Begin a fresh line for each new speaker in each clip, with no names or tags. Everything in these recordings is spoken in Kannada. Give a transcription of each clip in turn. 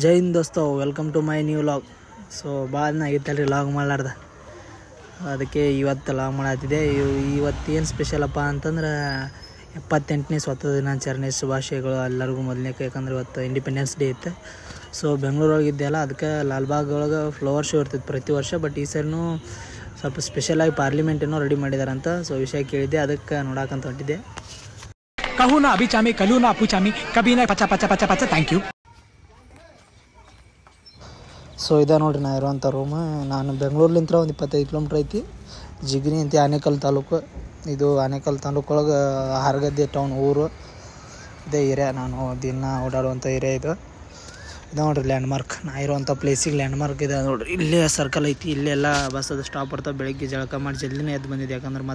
ಜೈ ಹಿಂದ್ ದೋಸ್ತ, welcome to my new vlog. So ಭಾಳ ಆಗಿತ್ತಲ್ರಿ ಲಾಗ್ ಮಾಡಲಾರ್ದ, ಅದಕ್ಕೆ ಇವತ್ತು ಲಾಗ್ ಮಾಡತ್ತಿದ್ದೆ. ಇವತ್ತು ಏನು ಸ್ಪೆಷಲಪ್ಪ ಅಂತಂದ್ರೆ 78ನೇ ಸ್ವಾತಂತ್ರ್ಯ ದಿನಾಚರಣೆ ಶುಭಾಶಯಗಳು ಎಲ್ಲರಿಗೂ ಮೊದಲನೇಕ್ಕೆ. ಯಾಕಂದ್ರೆ ಇವತ್ತು ಇಂಡಿಪೆಂಡೆನ್ಸ್ ಡೇ ಇತ್ತು. ಸೊ ಬೆಂಗಳೂರೊಳಗಿದ್ದೆಲ್ಲ, ಅದಕ್ಕೆ ಲಾಲ್ಬಾಗ್ ಒಳಗೆ ಫ್ಲವರ್ ಶೋ ಇರ್ತೈತೆ ಪ್ರತಿ ವರ್ಷ. ಬಟ್ ಈ ಸರಿನೂ ಸ್ವಲ್ಪ ಸ್ಪೆಷಲಾಗಿ ಪಾರ್ಲಿಮೆಂಟ್ ಏನೋ ರೆಡಿ ಮಾಡಿದಾರಂತ. ಸೊ ವಿಷಯ ಕೇಳಿದ್ದೆ, ಅದಕ್ಕೆ ನೋಡಾಕಂತ ಹೊಂಟಿದ್ದೆ.
कहूँ ना अभी चामी, कलू ना अपू चामी, कभी ना पचा पचा पचा पचा थैंक यू.
ಸೊ ಇದೆ ನೋಡಿರಿ ನಾ ಇರುವಂಥ ರೂಮ್. ನಾನು ಬೆಂಗಳೂರ್ಲಿಂತ್ರ ಒಂದು 25 ಕಿಲೋಮೀಟ್ರ್ ಐತಿ. ಜಿಗಣಿ ಅಂತ ಆನೇಕಲ್ ತಾಲೂಕು. ಇದು ಆನೇಕಲ್ ತಾಲೂಕೊಳಗೆ ಹಾರಗದ್ದೆ ಟೌನ್ ಊರು. ಇದೇ ಏರಿಯಾ ನಾನು ದಿನ ಓಡಾಡುವಂಥ ಏರಿಯಾ ಇದು. ಇದು ನೋಡಿರಿ ಲ್ಯಾಂಡ್ಮಾರ್ಕ್, ನಾ ಇರುವಂಥ ಪ್ಲೇಸಿಗೆ ಲ್ಯಾಂಡ್ಮಾರ್ಕ್ ಇದೆ ನೋಡಿರಿ. ಇಲ್ಲೇ ಸರ್ಕಲ್ ಐತಿ, ಇಲ್ಲೇ ಎಲ್ಲ ಬಸ್ ಅದು ಸ್ಟಾಪ್ ಬರ್ತಾವೆ. ಬೆಳಗ್ಗೆ ಜಳಕ ಮಾಡಿ ಜಲ್ದಿನೇ ಎದ್ದು ಬಂದಿದೆ. ಯಾಕಂದ್ರೆ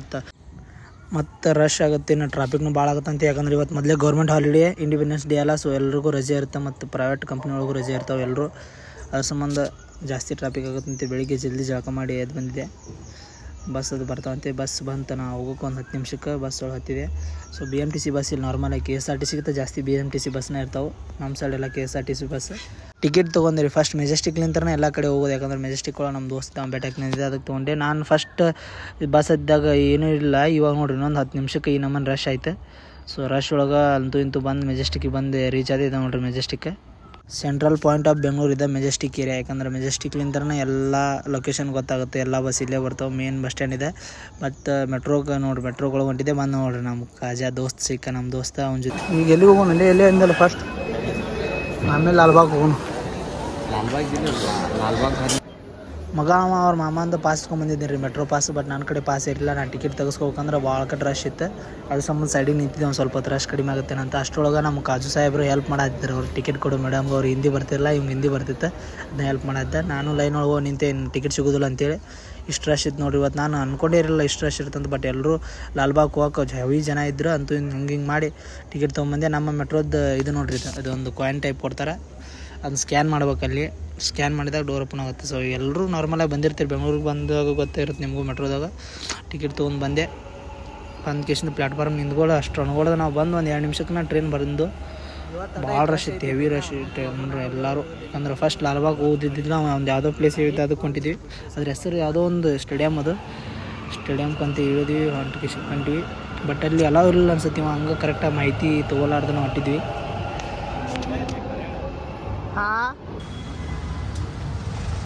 ಮತ್ತೆ ರಶ್ ಆಗುತ್ತೆ, ಇನ್ನು ಟ್ರಾಫಿಕ್ನು ಭಾಳ ಆಗುತ್ತಂತ. ಯಾಕಂದ್ರೆ ಇವತ್ತು ಮೊದಲೇ ಗೌರ್ಮೆಂಟ್ ಹಾಲಿಡೇ, ಇಂಡಿಪೆಂಡೆನ್ಸ್ ಡೇ ಅಲ್ಲ. ಸೊ ಎಲ್ರಿಗೂ ರಜೆ ಇರುತ್ತೆ, ಮತ್ತು ಪ್ರೈವೇಟ್ ಕಂಪ್ನಿ ಒಳಗೂ ರಜೆ ಇರ್ತಾವೆ ಎಲ್ಲರೂ. ಅದ್ರ ಸಂಬಂಧ ಜಾಸ್ತಿ ಟ್ರಾಫಿಕ್ ಆಗುತ್ತಂತೆ. ಬೆಳಿಗ್ಗೆ ಜಲ್ದಿ ಜಳಕ ಮಾಡಿ ಎದ್ದು ಬಂದಿದೆ. ಬಸ್ ಅದು ಬರ್ತಾವಂತೆ. ಬಸ್ ಬಂತು, ನಾವು ಹೋಗೋಕೆ ಒಂದು 10 ನಿಮಿಷಕ್ಕೆ ಬಸ್ ಒಳಗೆ ಹತ್ತಿದೆ. ಸೊ BMTC ಬಸ್ ಇಲ್ಲಿ ನಾರ್ಮಲಾಗಿ KSRTCಗಿಂತ ಜಾಸ್ತಿ BMTC ಬಸ್ನೇ ಇರ್ತಾವೆ. ನಮ್ಮ ಸೈಡೆಲ್ಲ KSRTC ಬಸ್. ಟಿಕೆಟ್ ತೊಗೊಂಡಿರಿ ಫಸ್ಟ್ ಮೆಜೆಸ್ಟಿಕ್ಲಿಂತ್ರನೇ ಎಲ್ಲ ಕಡೆ ಹೋಗೋದು. ಯಾಕಂದ್ರೆ ಮೆಜೆಸ್ಟಿಕ್ ಒಳಗೆ ನಮ್ಮ ದೋಸ್ತ ಬೆಟಕ್ನಿಂದ ಅದಕ್ಕೆ ತೊಗೊಂಡೆ. ನಾನು ಫಸ್ಟ್ ಬಸ್ ಹತ್ತಿದಾಗ ಏನೂ ಇಲ್ಲ. ಇವಾಗ ನೋಡಿರಿ ಇನ್ನೊಂದು 10 ನಿಮಿಷಕ್ಕೆ ಈ ನಮ್ಮನ್ನು ರಶ್ ಆಯ್ತು. ಸೊ ರಶ್ ಒಳಗೆ ಅಂತೂ ಇಂತೂ ಬಂದು ಮೆಜೆಸ್ಟಿಕ್ಕಿಗೆ ಬಂದು ರೀಚ್ ಆದ. ಇದೆ ನೋಡಿರಿ Majestic. Central point of Bengaluru ಇದೆ ಮೆಜೆಸ್ಟಿಕ್ ಏರಿಯಾ. ಯಾಕಂದ್ರೆ ಮೆಜೆಸ್ಟಿಕ್ಲಿಂತ್ರನೇ ಎಲ್ಲ ಲೊಕೇಶನ್ ಗೊತ್ತಾಗುತ್ತೆ, ಎಲ್ಲ ಬಸ್ ಇಲ್ಲೇ ಬರ್ತಾವೆ. ಮೇನ್ ಬಸ್ ಸ್ಟ್ಯಾಂಡ್ ಇದೆ. ಮತ್ತು ಮೆಟ್ರೋಗೆ ನೋಡಿರಿ, ಮೆಟ್ರೋಗಳು ಹೊಂಟಿದೆ. ಬಂದು ನೋಡಿರಿ ನಮ್ಮ ಕಾಜಾ ದೋಸ್ತ್ ಸಿಕ್ಕ, ನಮ್ಮ ದೋಸ್ತ ಅವನ ಜೊತೆ. ಈಗ ಎಲ್ಲಿ ಹೋಗೋಣ? ಎಲ್ಲೇ ಅಂದಲ್ಲ ಫಸ್ಟ್, ಆಮೇಲೆ ಲಾಲ್ಬಾಗ್ ಹೋಗೋಣ. ಲಾಲ್ಬಾಗ್ ಮಗ ಅವ್ರ ಮಾಮ ಅಂತ ಪಾಸ್ ತೊಗೊಂಬಂದಿದ್ದೀನಿ ರೀ, ಮೆಟ್ರೋ ಪಾಸ್. ಬಟ್ ನನ್ನ ಕಡೆ ಪಾಸ್ ಇರಲಿಲ್ಲ. ನಾನು ಟಿಕೆಟ್ ತೆಗೆಸ್ಕೋಬೇಕಂದ್ರೆ ಭಾಳ ಕಡೆ ರಶ್ ಇತ್ತು. ಅದ್ರ ಸಂಬಂಧ ಸೈಡಿಗೆ ನಿಂತಿದ್ದೆ. ಒಂದು ಸ್ವಲ್ಪ ಹೊತ್ತು ರಶ್ ಕಡಿಮೆ ಆಗುತ್ತೆ ಅಂತ. ಅಷ್ಟರೊಳಗೆ ನಮ್ಮ ಕಾಜು ಸಾಹೇಬರು ಹೆಲ್ಪ್ ಮಾಡತ್ತಿದ್ರು. ಅವ್ರು ಟಿಕೆಟ್ ಕೊಡು ಮೇಡಮ್, ಅವ್ರು ಹಿಂದಿ ಬರ್ತಿರಲ್ಲ, ಇವ್ನು ಹಿಂದಿ ಬರ್ತಿತ್ತು. ಅದನ್ನ ಹೆಲ್ಪ್ ಮಾಡತ್ತಿದ್ದೆ. ನಾನು ಲೈನ್ ಒಳಗೆ ಹೋಗಿ ನಿಂತೆ, ಟಿಕೆಟ್ ಸಿಗೋದಿಲ್ಲ ಅಂತೇಳಿ. ಇಷ್ಟು ರಶ್ ಇತ್ತು ನೋಡಿರಿ ಇವತ್ತು. ನಾನು ಅಂದ್ಕೊಂಡೇ ಇರಲಿಲ್ಲ ಇಷ್ಟು ರಶ್ ಇರ್ತಂತ. ಬಟ್ ಎಲ್ಲರೂ ಲಾಲ್ಬಾಗ್ ಹೋಗಕ್ಕೆ ಹೆವಿ ಜನ ಇದ್ದರು. ಅಂತೂ ಹಿಂಗೆ ಮಾಡಿ ಟಿಕೆಟ್ ತೊಗೊಂಬಂದೆ. ನಮ್ಮ ಮೆಟ್ರೋದ್ದು ಇದು ನೋಡಿರಿ, ಇದೊಂದು ಕಾಯಿನ್ ಟೈಪ್ ಕೊಡ್ತಾರೆ. ಅದನ್ನ ಸ್ಕ್ಯಾನ್ ಮಾಡ್ಬೇಕಲ್ಲಿ. ಸ್ಕ್ಯಾನ್ ಮಾಡಿದಾಗ ಡೋರ್ ಓಪನ್ ಆಗುತ್ತೆ. ಸೊ ಎಲ್ಲರೂ ನಾರ್ಮಲಾಗಿ ಬಂದಿರ್ತೀರಿ, ಬೆಂಗಳೂರಿಗೆ ಬಂದಾಗ ಗೊತ್ತೇ ಇರುತ್ತೆ ನಿಮಗೂ. ಮೆಟ್ರೋದಾಗ ಟಿಕೆಟ್ ತೊಗೊಂಡು ಬಂದೆ. ಕೇಸಿಂದ ಪ್ಲ್ಯಾಟ್ಫಾರ್ಮ್ ನಿಂತ್ಕೊಳ್ಳೋ ಅಷ್ಟು ಅನ್ಕೊಳ್ಳೋದು. ನಾವು ಬಂದು ಒಂದು 2 ನಿಮಿಷಕ್ಕೆ ನಾನು ಟ್ರೈನ್ ಬಂದು. ಭಾಳ ರಶ್ ಇತ್ತು, ಹೆವಿ ರಶ್ ಇತ್ತು ಅಂದ್ರೆ ಎಲ್ಲರೂ. ಯಾಕಂದ್ರೆ ಫಸ್ಟ್ ಲಾಲ್ಬಾಗ್ ಓದಿದ್ದಿಲ್ಲ, ನಾವು ಒಂದು ಯಾವುದೋ ಪ್ಲೇಸ್ ಹೇಳಿದ್ದು ಅದಕ್ಕೆ ಹೊಂಟಿದ್ವಿ. ಅದ್ರ ಹೆಸರು ಯಾವುದೋ ಒಂದು ಸ್ಟೇಡಿಯಮ್, ಅದು ಸ್ಟೇಡಿಯಮ್ಕಂತ ಹೇಳಿದ್ವಿ. ಹೊಂಟಿವಿ. ಬಟ್ ಅಲ್ಲಿ ಎಲ್ಲ ಇರಲಿಲ್ಲ ಅನ್ಸುತ್ತೆ. ಹಂಗೆ ಕರೆಕ್ಟಾಗಿ ಮಾಹಿತಿ ತೊಗೊಲಾರ್ದನ ಹೊಂಟಿದ್ವಿ.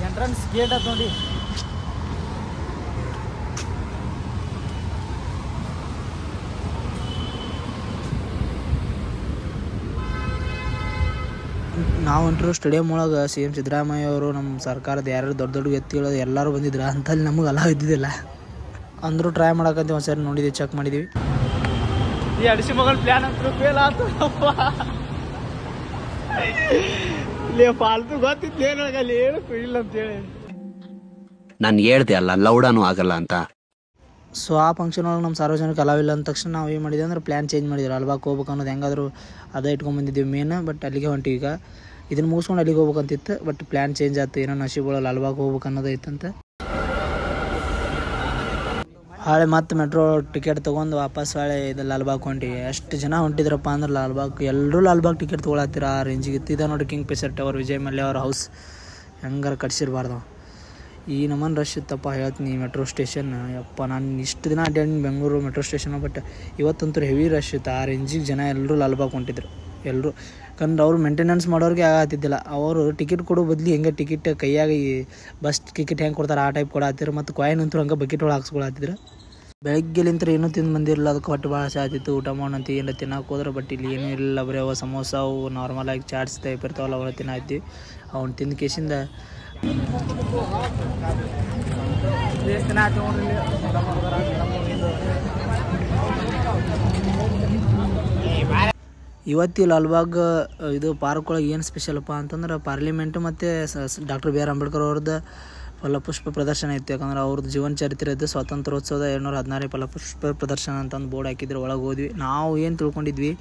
ಎಂಟ್ರೆನ್ಸ್ ಗೇಟ್ ಅದು ನೋಡಿ. ನಾವು ಹೊಂಟಿರೋ ಸ್ಟೇಡಿಯಮ್ ಒಳಗೆ CM ಸಿದ್ದರಾಮಯ್ಯ ಅವರು, ನಮ್ಮ ಸರ್ಕಾರದ ಯಾರು ದೊಡ್ಡ ದೊಡ್ಡ ವ್ಯಕ್ತಿಗಳು ಎಲ್ಲರೂ ಬಂದಿದ್ರು. ಅಂತಲ್ಲಿ ನಮಗೆ ಅಲ್ಲ ಇದ್ದಿದ್ದಿಲ್ಲ. ಅಂದರೂ ಟ್ರೈ ಮಾಡೋಕ್ಕಂತ ಒಂದು ಸರಿ ನೋಡಿದ್ವಿ, ಚೆಕ್ ಮಾಡಿದ್ವಿ. ಈ ಅಡಿಸಿ ಮಗಳ ಪ್ಲ್ಯಾನ್ ಅಂತೂ ಫೇಲ್ ಆಯ್ತು. ಫಾಲ್ತು ಗೊತ್ತಿತ್ತು ಅಲ್ಲಿ ಹೇಳಕ್ಕೂ ಇಲ್ಲ ಅಂತೇಳಿ
ನಾನು ಹೇಳ್ದೆ ಅಲ್ಲ, ಲೌಡಾನು ಆಗಲ್ಲ ಅಂತ.
ಸೊ ಆ ಫಂಕ್ಷನ್ ಒಳಗೆ ನಮ್ಮ ಸಾರ್ವಜನಿಕ ಅಲಾವಿಲ್ಲ ಅಂದ ತಕ್ಷಣ ನಾವು ಏನು ಮಾಡಿದ್ವಿ ಅಂದ್ರೆ ಪ್ಲ್ಯಾನ್ ಚೇಂಜ್ ಮಾಡಿದ್ವಿ. ಲಾಲ್ಬಾಗ್ ಹೋಗ್ಬೇಕು ಅನ್ನೋದು ಹೆಂಗಾದರೂ ಅದೇ ಇಟ್ಕೊಂಡ್ಬಂದಿದ್ದೀವಿ ಮೇನ್. ಬಟ್ ಅಲ್ಲಿಗೆ ಹೊಂಟಿವಿ. ಈಗ ಇದನ್ನು ಮುಗಿಸ್ಕೊಂಡು ಅಲ್ಲಿಗೆ ಹೋಗ್ಬೇಕಂತಿತ್ತು. ಬಟ್ ಪ್ಲ್ಯಾನ್ ಚೇಂಜ್ ಆಯ್ತು. ಏನೋ ನಶೀಬುಗಳು ಲಾಲ್ಬಾಗ್ ಹೋಗ್ಬೇಕು ಅನ್ನೋದು ಇತ್ತಂತೆ. ಹಾಳೆ ಮತ್ತೆ ಮೆಟ್ರೋ ಟಿಕೆಟ್ ತೊಗೊಂಡು ವಾಪಸ್ ಹಾಳೆ ಇದು ಲಾಲ್ಬಾಗ್ ಹೊಂಟಿವಿ. ಎಷ್ಟು ಜನ ಹೊಂಟಿದ್ರಪ್ಪ ಅಂದ್ರೆ ಲಾಲ್ಬಾಗ್ ಎಲ್ಲರೂ ಲಾಲ್ಬಾಗ್ ಟಿಕೆಟ್ ತೊಗೊಳತ್ತೀರ. ಆ ರೇಂಜಿಗೆ ಇತ್ತು. ನೋಡಿ king Fisher tower, Vijay Mallya ಅವ್ರ ಹೌಸ್ ಹೆಂಗಾರ ಕಟ್ಸಿರ್ಬಾರ್ದು. ಈ ನಮ್ಮನ್ನು ರಶ್ ಇತ್ತಪ್ಪ ಹೇಳ್ತೀನಿ. ಮೆಟ್ರೋ ಸ್ಟೇಷನ್ ಯಪ್ಪ, ನಾನು ಇಷ್ಟು ದಿನ ಅಡ್ಡಾಡಿ ಬೆಂಗಳೂರು ಮೆಟ್ರೋ ಸ್ಟೇಷನ್. ಬಟ್ ಇವತ್ತಂತೂ ಹೆವಿ ರಶ್ ಇತ್ತು. ಆ ರೇಂಜಿಗೆ ಜನ ಎಲ್ಲರೂ ಲಾಲ್ಬಾಗ್ ಹೊಂಟಿದ್ರು ಎಲ್ಲರೂ. ಯಾಕಂದ್ರೆ ಅವ್ರು ಮೇಂಟೆನೆನ್ಸ್ ಮಾಡೋರಿಗೆ ಆಗತ್ತಿದ್ದಿಲ್ಲ. ಅವರು ಟಿಕೆಟ್ ಕೊಡೋ ಬದಲು ಹೆಂಗೆ ಟಿಕೆಟ್ ಕೈಯಾಗಿ ಬಸ್ ಟಿಕೆಟ್ ಹೆಂಗೆ ಕೊಡ್ತಾರೆ ಆ ಟೈಪ್ ಕೊಡತ್ತಿದ್ರು. ಮತ್ತು ಕಾಯಿನ್ ಅಂತೂ ಹಂಗೆ ಬಕೆಟ್ ಒಳಗೆ ಹಾಕ್ಸ್ಕೊಳತ್ತಿದ್ರು. ಬೆಳಗ್ಗೆಲಿಂತ ಏನೂ ತಿಂದು ಬಂದಿರಲಿಲ್ಲ. ಅದಕ್ಕೆ ಹೊಟ್ಟೆ ಭಾಳ ಸಾಯ್ತಿತ್ತು. ಊಟ ಮಾಡೋಣಂತ ಏನಾರ ತಿನ್ನಕ್ಕೆ ಹೋದ್ರೆ. ಬಟ್ ಇಲ್ಲಿ ಏನೂ ಇರಲಿಲ್ಲ. ಬರೀ ಅವು ಸಮೋಸ, ಅವು ನಾರ್ಮಲಾಗಿ ಚಾಟ್ಸ್ ಟೈಪ್ ಇರ್ತಾವಲ್ಲ, ಅವನ್ನ ತಿನ್ನಾಯ್ತೀವಿ. ಅವ್ನು ತಿಂದ ಕೇಸಿಂದ ಇವತ್ತು ಲಾಲ್ಬಾಗ್ ಇದು ಪಾರ್ಕ್ ಒಳಗೆ ಏನು ಸ್ಪೆಷಲಪ್ಪ ಅಂತಂದ್ರೆ ಪಾರ್ಲಿಮೆಂಟು ಮತ್ತು ಡಾಕ್ಟರ್ BR ಅಂಬೇಡ್ಕರ್ ಅವ್ರದ್ದು ಫಲಪುಷ್ಪ ಪ್ರದರ್ಶನ ಇತ್ತು. ಯಾಕಂದ್ರೆ ಅವ್ರದ್ದು ಜೀವನ ಚರಿತ್ರೆ ಇದ್ದು ಸ್ವಾತಂತ್ರ್ಯೋತ್ಸವದ 216 ಫಲಪುಷ್ಪ ಪ್ರದರ್ಶನ ಅಂತಂದು ಬೋರ್ಡ್ ಹಾಕಿದ್ರು. ಒಳಗೆ ಹೋದ್ವಿ. ನಾವು ಏನು ತಿಳ್ಕೊಂಡಿದ್ವಿ,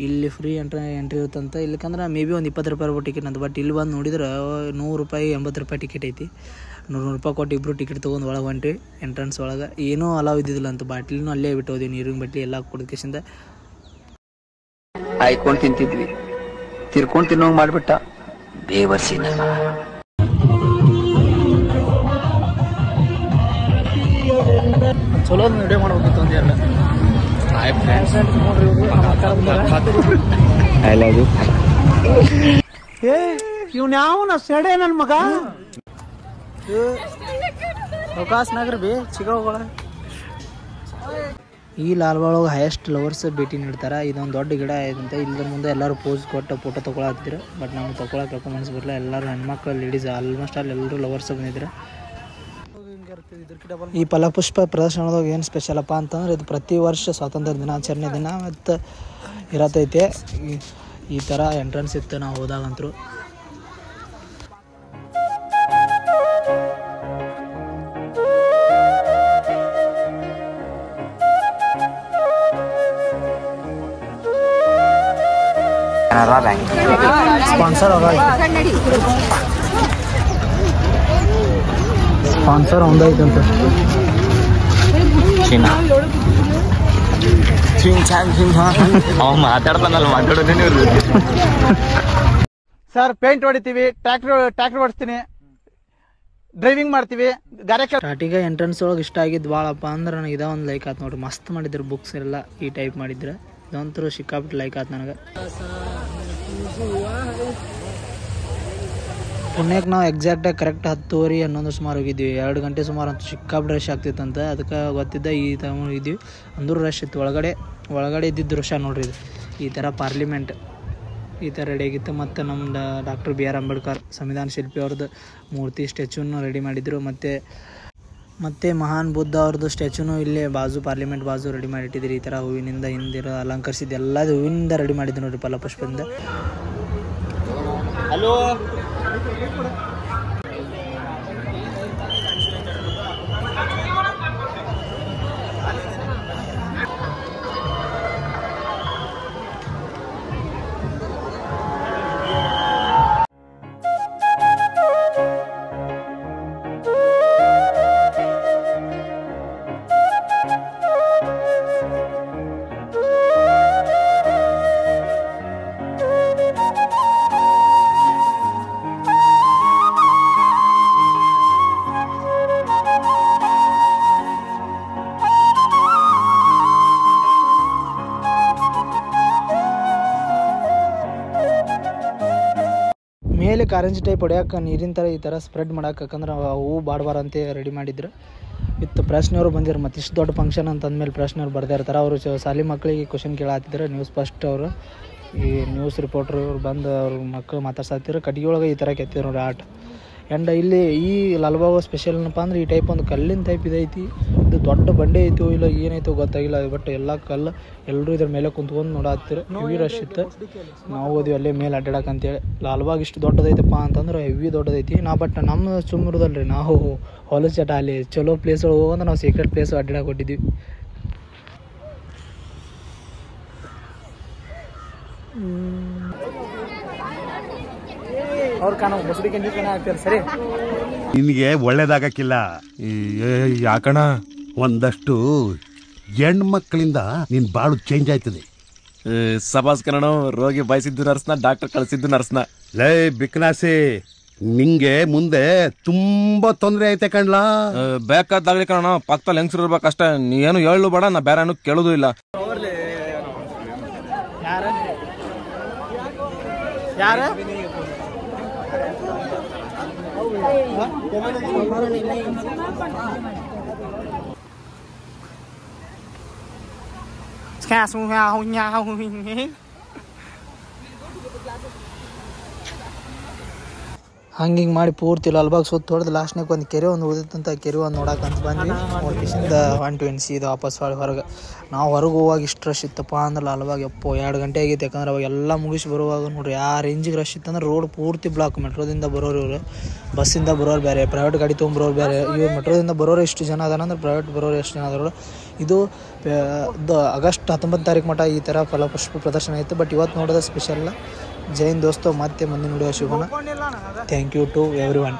ಇಲ್ಲಿ ಫ್ರೀ ಎಂಟ್ರಿ ಇರುತ್ತಂತ. ಇಲ್ಲಕಂದ್ರೆ ಮೇ ಬಿ ಒಂದು 20 ರೂಪಾಯಿ ಟಿಕೆಟ್ ಅಂತ. ಬಟ್ ಇಲ್ಲಿ ಬಂದು ನೋಡಿದ್ರೆ 100 ರೂಪಾಯಿ 80 ರೂಪಾಯಿ ಟಿಕೆಟ್ ಐತಿ. 100 ರೂಪಾಯಿ ಕೊಟ್ಟು ಇಬ್ಬರು ಟಿಕೆಟ್ ತೊಗೊಂಡು ಒಳಗೆ ಹೊಂಟ್ವಿ. ಎಂಟ್ರೆನ್ಸ್ ಒಳಗೆ ಏನೂ ಅಲಾವ್ ಇದ್ದಿದ್ದಿಲ್ಲ ಅಂತ. ಬಾಟ್ಲಿನೂ ಅಲ್ಲೇ ಬಿಟ್ಟು ಹೋದ್ವಿ, ನೀರಿನ ಬಾಟ್ಲಿ ಎಲ್ಲ ಕುಡಿದ್ಕೇಸಿಂದ
ಹಾಯ್ಕೊಂಡು ತಿಂತಿದ್ವಿ. ತಿರ್ಕೊಂಡು ತಿನ್ನೋಂಗೆ ಮಾಡಿಬಿಟ್ಟ ಬೇವರ್ಸಿ ನನ್ನ ಮಗ.
ಚಲೋ ವಿಡಿಯೋ ಮಾಡ್ಬೇಕಿತ್ತು ಒಂದು ಎಲ್ಲ.
ಇವ್ನ ಯಾವನ ಸೆಡೆ ನನ್ನ ಮಗ.
ಅವಕಾಶ ನಗರ ಬಿ ಚಿಕ್ಕಗಳ ಈ ಲಾಲ್ಬಾಗ್ ಒಳಗೆ ಹೈಯೆಸ್ಟ್ ಲವರ್ಸ್ ಭೇಟಿ ನೀಡ್ತಾರೆ. ಇದೊಂದು ದೊಡ್ಡ ಗಿಡ ಇದಂತ. ಇಲ್ಲದ್ರ ಮುಂದೆ ಎಲ್ಲರೂ ಪೋಸ್ ಕೊಟ್ಟು ಫೋಟೋ ತೊಗೊಳತ್ತಿದ್ರು. ಬಟ್ ನಮ್ಗೆ ತೊಗೊಳಕ್ಕೆ ಯಾಕೋ ಮನಸ್ಸು ಬರಲ್ಲ. ಎಲ್ಲರೂ ಹೆಣ್ಮಕ್ಳು ಲೇಡೀಸ್ ಆಲ್ಮೋಸ್ಟ್ ಅಲ್ಲಿ ಎಲ್ಲರೂ ಲವರ್ಸ್ ಬಂದಿದ್ರು. ಈ ಫಲಪುಷ್ಪ ಪ್ರದರ್ಶನದಾಗ ಏನು ಸ್ಪೆಷಲಪ್ಪ ಅಂತಂದ್ರೆ, ಇದು ಪ್ರತಿ ವರ್ಷ ಸ್ವಾತಂತ್ರ್ಯ ದಿನಾಚರಣೆ ದಿನ ಮತ್ತು ಇರತೈತೆ. ಈ ಥರ ಎಂಟ್ರೆನ್ಸ್ ಇತ್ತು ನಾವು ಹೋದಾಗಂತರೂ. ಸ್ಪಾನ್ಸರ್ ಒಂದೈತಂತ.
ಮಾತಾಡ್ತಾನಲ್ಲ, ಮಾತಾಡೋದೇನೆ.
ಸರ್ ಪೇಂಟ್ ಹೊಡಿತೀವಿ, ಟ್ರ್ಯಾಕ್ಟರ್ ಓಡಿಸ್ತೀನಿ, ಡ್ರೈವಿಂಗ್ ಮಾಡ್ತೀವಿ.
ಸ್ಟಾರ್ಟಿಗೆ ಎಂಟ್ರೆನ್ಸ್ ಒಳಗೆ ಇಷ್ಟ ಆಗಿದ್ದು ಭಾಳಪ್ಪ ಅಂದ್ರೆ ನನಗೆ ಇದ ಒಂದು ಲೈಕ್ ಆಯ್ತು ನೋಡ್ರಿ. ಮಸ್ತ್ ಮಾಡಿದ್ರು ಬುಕ್ಸ್ ಎಲ್ಲ ಈ ಟೈಪ್ ಮಾಡಿದ್ರೆ. ಇದಂತರೂ ಸಿಕ್ಕಾಬಿಟ್ಟು ಲೈಕ್ ಆಯ್ತು ನನಗೆ. ಪುಣ್ಯಕ್ಕೆ ನಾವು ಎಕ್ಸಾಕ್ಟಾಗಿ ಕರೆಕ್ಟ್ 10:30 11 ಸುಮಾರು ಹೋಗಿದ್ವಿ. 2 ಗಂಟೆ ಸುಮಾರು ಅಂತೂ ಸಿಕ್ಕಾಬಿಟ್ಟು ರಶ್ ಆಗ್ತಿತ್ತಂತ. ಅದಕ್ಕೆ ಗೊತ್ತಿದ್ದ ಈ ಟೈಮ್ ಹೋಗಿದ್ವಿ. ಅಂದರೂ ರಶ್ ಇತ್ತು. ಒಳಗಡೆ ಇದ್ದಿದ್ದು ದೃಶ್ಯ ನೋಡ್ರಿ. ಇದು ಈ ಥರ ಪಾರ್ಲಿಮೆಂಟ್ ಈ ಥರ ರೆಡಿ ಆಗಿತ್ತು. ಮತ್ತು ನಮ್ಮ ಡಾಕ್ಟರ್ BR ಅಂಬೇಡ್ಕರ್ ಸಂವಿಧಾನ ಶಿಲ್ಪಿ ಅವ್ರದ್ದು ಮೂರ್ತಿ ಸ್ಟ್ಯಾಚ್ಯೂನು ರೆಡಿ ಮಾಡಿದ್ರು. ಮತ್ತು ಮಹಾನ್ ಬುದ್ಧ ಅವ್ರದ್ದು ಸ್ಟ್ಯಾಚ್ಯೂನು ಇಲ್ಲೇ ಪಾರ್ಲಿಮೆಂಟ್ ಬಾಜು ರೆಡಿ ಮಾಡಿಟ್ಟಿದ್ರು. ಈ ಥರ ಹೂವಿನಿಂದ ಹಿಂದಿರೋ ಅಲಂಕರಿಸಿದ್ದು ಎಲ್ಲದು ಹೂವಿನಿಂದ ರೆಡಿ ಮಾಡಿದ್ದು ನೋಡಿರಿ, ಫಲಪುಷ್ಪದಿಂದ.
ಹಲೋ
ಮೇಲೆ ಕಾರಂಜಿ ಟೈಪ್ ಹೊಡ್ಯಾಕೆ ನೀರಿನ ಥರ ಈ ಥರ ಸ್ಪ್ರೆಡ್ ಮಾಡಕ್ಕೆ. ಯಾಕಂದ್ರೆ ಹೂವು ಬಾಡ್ಬಾರಂತೆ ರೆಡಿ ಮಾಡಿದ್ರು. ವಿತ್ ಪ್ರಶ್ನೆಯವರು ಬಂದಿರು. ಮತ್ತು ಇಷ್ಟು ದೊಡ್ಡ ಫಂಕ್ಷನ್ ಅಂತಂದಮೇಲೆ ಪ್ರಶ್ನೆಯವ್ರು ಬರ್ತಾ ಇರ್ತಾರೆ. ಅವರು ಶಾಲೆ ಮಕ್ಕಳಿಗೆ ಕ್ವಶನ್ ಕೇಳತ್ತಿದ್ರು. ನ್ಯೂಸ್ ಫಸ್ಟ್ ಅವರು ಈ ನ್ಯೂಸ್ ರಿಪೋರ್ಟ್ರು ಇವ್ರು ಬಂದು ಅವ್ರ ಮಕ್ಕಳು ಮಾತಾಡ್ಸಾತಿದ್ರು. ಕಟ್ಟಿಗೆ ಒಳಗೆ ಈ ಥರ ಕೆತ್ತಿದ್ರು ನೋಡಿ ಆರ್ಟ್. ಆ್ಯಂಡ್ ಇಲ್ಲಿ ಈ ಲಾಲ್ಬಾಗ್ ಸ್ಪೆಷಲ್ ಏನಪ್ಪ ಅಂದ್ರೆ, ಈ ಟೈಪ್ ಒಂದು ಕಲ್ಲಿನ ಟೈಪ್ ಇದೈತಿ. ಇದು ದೊಡ್ಡ ಬಂಡೆ ಐತೋ ಇಲ್ಲ ಏನೈತೋ ಗೊತ್ತಾಗಿಲ್ಲ. ಬಟ್ ಎಲ್ಲ ಕಲ್ಲು ಎಲ್ಲರೂ ಇದ್ರ ಮೇಲೆ ಕುಂತ್ಕೊಂಡು ನೋಡತ್ತಿರು. ಹೆವಿ ರಶ್ ಇತ್ತು. ನಾವು ಹೋದ್ವಿ ಅಲ್ಲೇ ಮೇಲೆ ಅಡ್ಡಾಡಕ್ಕಂತೇಳಿ. ಲಾಲ್ಬಾಗ್ ಇಷ್ಟು ದೊಡ್ಡದೈತಪ್ಪ ಅಂತಂದ್ರೆ ಹೆವಿ ದೊಡ್ಡದೈತಿ. ಬಟ್ ನಮ್ಮ ಸುಮ್ಮರದಲ್ರಿ, ನಾವು ಹೊಲಸ ಚಟ ಅಲ್ಲಿ ಚಲೋ ಪ್ಲೇಸ್ ಒಳಗೆ ಹೋಗಂದ್ರೆ ನಾವು ಸೀಕ್ರೆಟ್ ಪ್ಲೇಸ್ ಅಡ್ಡಾಡಕ್ಕೆ ಕೊಟ್ಟಿದ್ವಿ. ಅವ್ರ ಕಾಣ ಬಸಡಿ ಕೆಂಜಿ ಕಣ ಆಗ್ತಾರೆ. ಸರಿ,
ನಿನಗೆ ಒಳ್ಳೇದಾಗಕ್ಕಿಲ್ಲ.
ಯಾಕಣ?
ಒಂದಷ್ಟು ಹೆಣ್ಮಕ್ಳಿಂದ ನಿನ್ ಬಾಳು ಚೇಂಜ್ ಆಯ್ತದೆ.
ಸಬಾಸ್ ಕಣ. ರೋಗಿ ಬಯಸಿದ್ದು ನರ್ಸ್ನ, ಡಾಕ್ಟರ್ ಕಳಿಸಿದ್ದು ನರ್ಸ್ನ.
ಲೇ ಬಿಕ್ನಾಸಿ, ನಿಂಗೆ ಮುಂದೆ ತುಂಬಾ ತೊಂದರೆ ಐತೆ ಕಣ್ಲಾ.
ಬೇಕಾದಾಗ್ಲಿ ಕಣ, ಪಕ್ಕದಲ್ಲಿ ಹೆಂಗ್ಸರು ಇರ್ಬೇಕಷ್ಟೇ. ನೀ ಏನು ಹೇಳು ಬೇಡ, ನಾ ಬೇರೆ ಏನು ಕೇಳೋದು ಇಲ್ಲ.
ಯಾರ
ಹಂಗೆ ಮಾಡಿ ಪೂರ್ತಿ ಲಾಲ್ಬಾಗ್ ಸುತ್ತ ಹೊಡೆದು ಲಾಸ್ಟ್ನಾಗ ಒಂದು ಕೆರೆ ಒಂದು ಉಳಿದಿತ್ತಂತ ಕೆರೆ ಒಂದು ನೋಡಕ್ಕಂತ ಬಂದ್ವಿ. ನೋಡ್ಕಿಸಿಂದ 120 ಇದು ವಾಪಸ್ ಹೊರಗೆ ನಾವು ಹೊರಗೆ ಹೋಗುವಾಗ ಇಷ್ಟು ರಶ್ ಇತ್ತಪ್ಪ ಅಂದ್ರೆ ಲಾಲ್ಬಾಗ್ 2 ಗಂಟೆ ಆಗೈತೆ. ಯಾಕಂದ್ರೆ ಅವಾಗ ಎಲ್ಲ ಮುಗಿಸಿ ಬರುವಾಗ ನೋಡ್ರಿ ಆ ರೇಂಜಿಗೆ ರಶ್ ಇತ್ತಂದ್ರೆ ರೋಡ್ ಪೂರ್ತಿ ಬ್ಲಾಕ್. ಮೆಟ್ರೋದಿಂದ ಬರೋರು ಇವರು, ಬಸ್ಸಿಂದ ಬರೋರು ಬೇರೆ, ಪ್ರೈವೇಟ್ ಗಾಡಿ ತೊಗೊಂಬರೋರು ಬೇರೆ. ಇವ್ರು ಮೆಟ್ರೋದಿಂದ ಬರೋರು ಎಷ್ಟು ಜನ ಅದಾನಂದ್ರೆ ಪ್ರೈವೇಟ್ ಬರೋರು ಎಷ್ಟು ಜನ ಅದಾರು. ಇದು ಆಗಸ್ಟ್ 19 ತಾರೀಕು ಮಟ್ಟ ಈ ಥರ ಫಲಪುಷ್ಪ ಪ್ರದರ್ಶನ ಇತ್ತು. ಬಟ್ ಇವತ್ತು ನೋಡೋದು ಸ್ಪೆಷಲ್. ಜೈನ್ ದೋಸ್ತು, ಮತ್ತೆ ಮುಂದಿನ ವಿಡಿಯೋ ಸಿಗೋಣ. Thank you to every one.